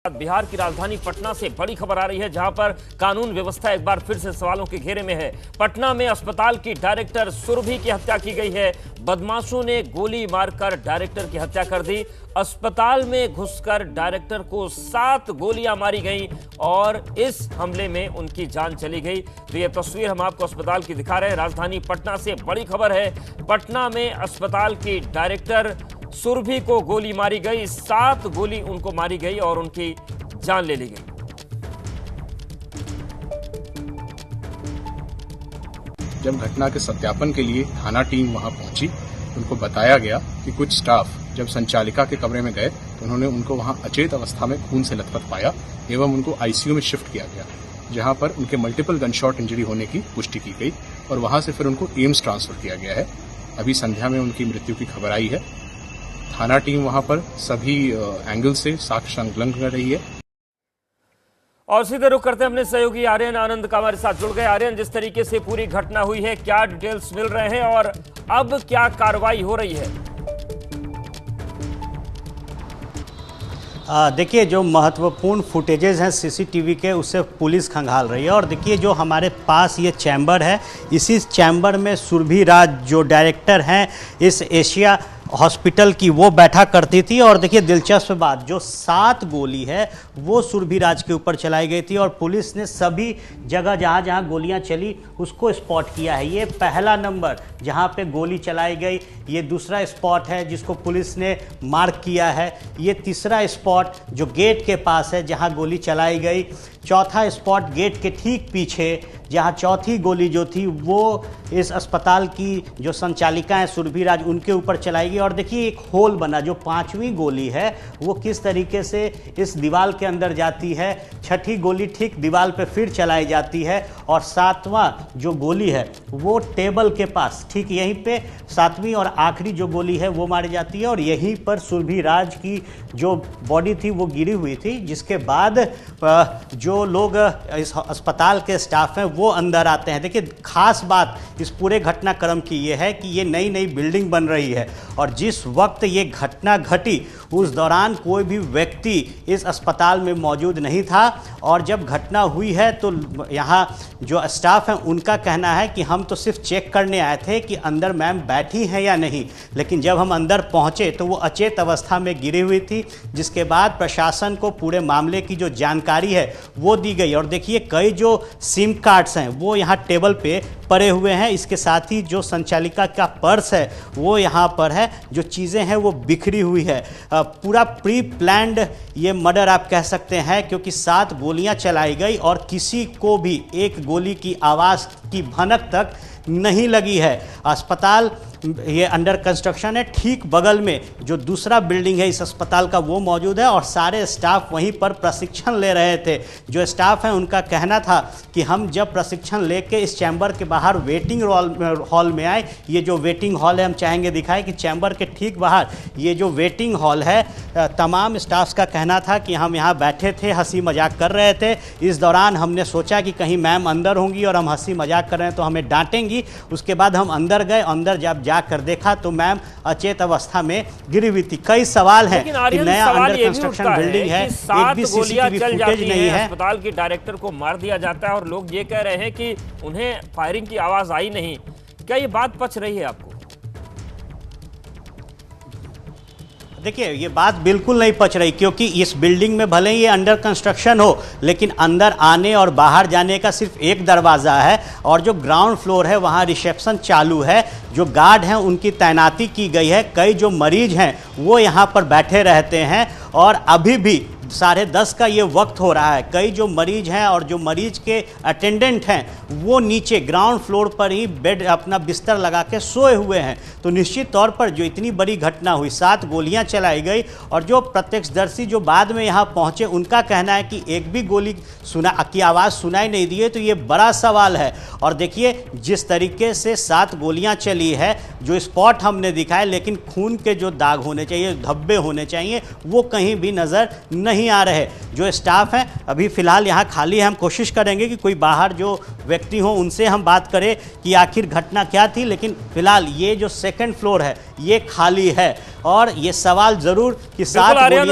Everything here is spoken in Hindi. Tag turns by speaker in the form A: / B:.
A: बिहार की राजधानी पटना से बड़ी खबर आ रही है, जहां पर कानून व्यवस्था एक बार फिर से सवालों के घेरे में है। पटना में अस्पताल की डायरेक्टर सुरभि की हत्या की गई है। बदमाशों ने गोली मारकर डायरेक्टर की हत्या कर दी। अस्पताल में घुसकर डायरेक्टर को 7 गोलियां मारी गई और इस हमले में उनकी जान चली गई। तो यह तस्वीर हम आपको अस्पताल की दिखा रहे हैं। राजधानी पटना से बड़ी खबर है। पटना में अस्पताल की डायरेक्टर सुरभि को गोली मारी गई, 7 गोली उनको मारी गई और उनकी जान ले ली गई।
B: जब घटना के सत्यापन के लिए थाना टीम वहां पहुंची, उनको बताया गया कि कुछ स्टाफ जब संचालिका के कमरे में गए तो उन्होंने उनको वहां अचेत अवस्था में खून से लथपथ पाया एवं उनको आईसीयू में शिफ्ट किया गया, जहां पर उनके मल्टीपल गनशॉट इंजरी होने की पुष्टि की गई और वहां से फिर उनको एम्स ट्रांसफर किया गया है। अभी संध्या में उनकी मृत्यु की खबर आई है। थाना टीम वहां पर सभी एंगल से साक्ष्य संकलन कर रही है।
A: और सीधे रुख करते हैं अपने सहयोगी आर्यन आनंद का हमारे साथ जुड़ गए। आर्यन, जिस तरीके से पूरी घटना हुई है, क्या डिटेल्स मिल रहे हैं और अब क्या कार्रवाई हो रही है?
C: देखिए, जो महत्वपूर्ण फुटेजेस हैं सीसीटीवी के, उससे पुलिस खंगाल रही है। और देखिए, जो हमारे पास ये चैम्बर है, इसी चैम्बर में सुरभि राज जो डायरेक्टर हैं इस एशिया हॉस्पिटल की, वो बैठा करती थी। और देखिए, दिलचस्प बात, जो 7 गोली है वो सुरभि राज के ऊपर चलाई गई थी और पुलिस ने सभी जगह जहाँ जहाँ गोलियाँ चली उसको स्पॉट किया है। ये पहला नंबर जहाँ पे गोली चलाई गई, ये दूसरा स्पॉट है जिसको पुलिस ने मार्क किया है, ये तीसरा स्पॉट जो गेट के पास है जहाँ गोली चलाई गई, चौथा स्पॉट गेट के ठीक पीछे जहाँ चौथी गोली जो थी वो इस अस्पताल की जो संचालिका है सुरभि राज, उनके ऊपर चलाई गई। और देखिए, एक होल बना, जो 5वीं गोली है वो किस तरीके से इस दीवार के अंदर जाती है, 6ठी गोली ठीक दीवार पे फिर चलाई जाती है और 7वां जो गोली है वो टेबल के पास ठीक यहीं पे 7वीं और आखिरी जो गोली है वो मारी जाती है। और यहीं पर सुरभि राज की जो बॉडी थी वो गिरी हुई थी, जिसके बाद जो लोग इस अस्पताल के स्टाफ हैं वो अंदर आते हैं। देखिए, खास बात इस पूरे घटनाक्रम की ये है कि ये नई नई बिल्डिंग बन रही है और जिस वक्त ये घटना घटी उस दौरान कोई भी व्यक्ति इस अस्पताल में मौजूद नहीं था। और जब घटना हुई है तो यहाँ जो स्टाफ हैं उनका कहना है कि हम तो सिर्फ चेक करने आए थे कि अंदर मैम बैठी हैं या नहीं, लेकिन जब हम अंदर पहुँचे तो वो अचेत अवस्था में गिरी हुई थी, जिसके बाद प्रशासन को पूरे मामले की जो जानकारी है वो दी गई। और देखिए, कई जो सिम कार्ड्स हैं वो यहाँ टेबल पे पड़े हुए हैं। इसके साथ ही जो संचालिका का पर्स है वो यहाँ पर है, जो चीज़ें हैं वो बिखरी हुई है। पूरा प्री प्लान्ड ये मर्डर आप कह सकते हैं, क्योंकि 7 गोलियां चलाई गई और किसी को भी एक गोली की आवाज़ की भनक तक नहीं लगी है। अस्पताल ये अंडर कंस्ट्रक्शन है, ठीक बगल में जो दूसरा बिल्डिंग है इस अस्पताल का वो मौजूद है और सारे स्टाफ वहीं पर प्रशिक्षण ले रहे थे। जो स्टाफ है उनका कहना था कि हम जब प्रशिक्षण लेके इस चैम्बर के बाहर वेटिंग हॉल में आए, ये जो वेटिंग हॉल है हम चाहेंगे दिखाएं कि चैम्बर के ठीक बाहर ये जो वेटिंग हॉल है, तमाम स्टाफ्स का कहना था कि हम यहाँ बैठे थे, हंसी मजाक कर रहे थे। इस दौरान हमने सोचा कि कहीं मैम अंदर होंगी और हम हंसी मजाक कर रहे हैं तो हमें डांटेंगी। उसके बाद हम अंदर गए, अंदर जब जाकर देखा तो मैम अचेत अवस्था में गिरी हुई थी। कई सवाल है कि नया अंडर कंस्ट्रक्शन बिल्डिंग है, एक भी सीसीटीवी फुटेज नहीं है।
A: अस्पताल के डायरेक्टर को मार दिया जाता है और लोग ये कह रहे हैं कि उन्हें फायरिंग की आवाज आई नहीं। क्या ये बात पच रही है आपको?
C: देखिए, ये बात बिल्कुल नहीं पच रही, क्योंकि इस बिल्डिंग में भले ही ये अंडर कंस्ट्रक्शन हो, लेकिन अंदर आने और बाहर जाने का सिर्फ एक दरवाज़ा है और जो ग्राउंड फ्लोर है वहाँ रिसेप्शन चालू है। जो गार्ड हैं उनकी तैनाती की गई है। कई जो मरीज हैं वो यहाँ पर बैठे रहते हैं और अभी भी 10:30 का ये वक्त हो रहा है। कई जो मरीज हैं और जो मरीज के अटेंडेंट हैं वो नीचे ग्राउंड फ्लोर पर ही बेड अपना बिस्तर लगा के सोए हुए हैं। तो निश्चित तौर पर जो इतनी बड़ी घटना हुई, 7 गोलियां चलाई गई और जो प्रत्यक्षदर्शी जो बाद में यहाँ पहुँचे उनका कहना है कि एक भी गोली की आवाज़ सुनाई नहीं दी है। तो ये बड़ा सवाल है। और देखिए, जिस तरीके से 7 गोलियाँ चली है, जो स्पॉट हमने दिखाए, लेकिन खून के जो दाग होने चाहिए, धब्बे होने चाहिए, वो कहीं भी नज़र नहीं आ रहे। जो स्टाफ है अभी फिलहाल यहाँ खाली है। हम कोशिश करेंगे कि कोई बाहर जो व्यक्ति हो उनसे हम बात करें कि आखिर घटना क्या थी, लेकिन फिलहाल ये जो 2nd फ्लोर है ये खाली है। और ये सवाल जरूर कि 7 गोलियां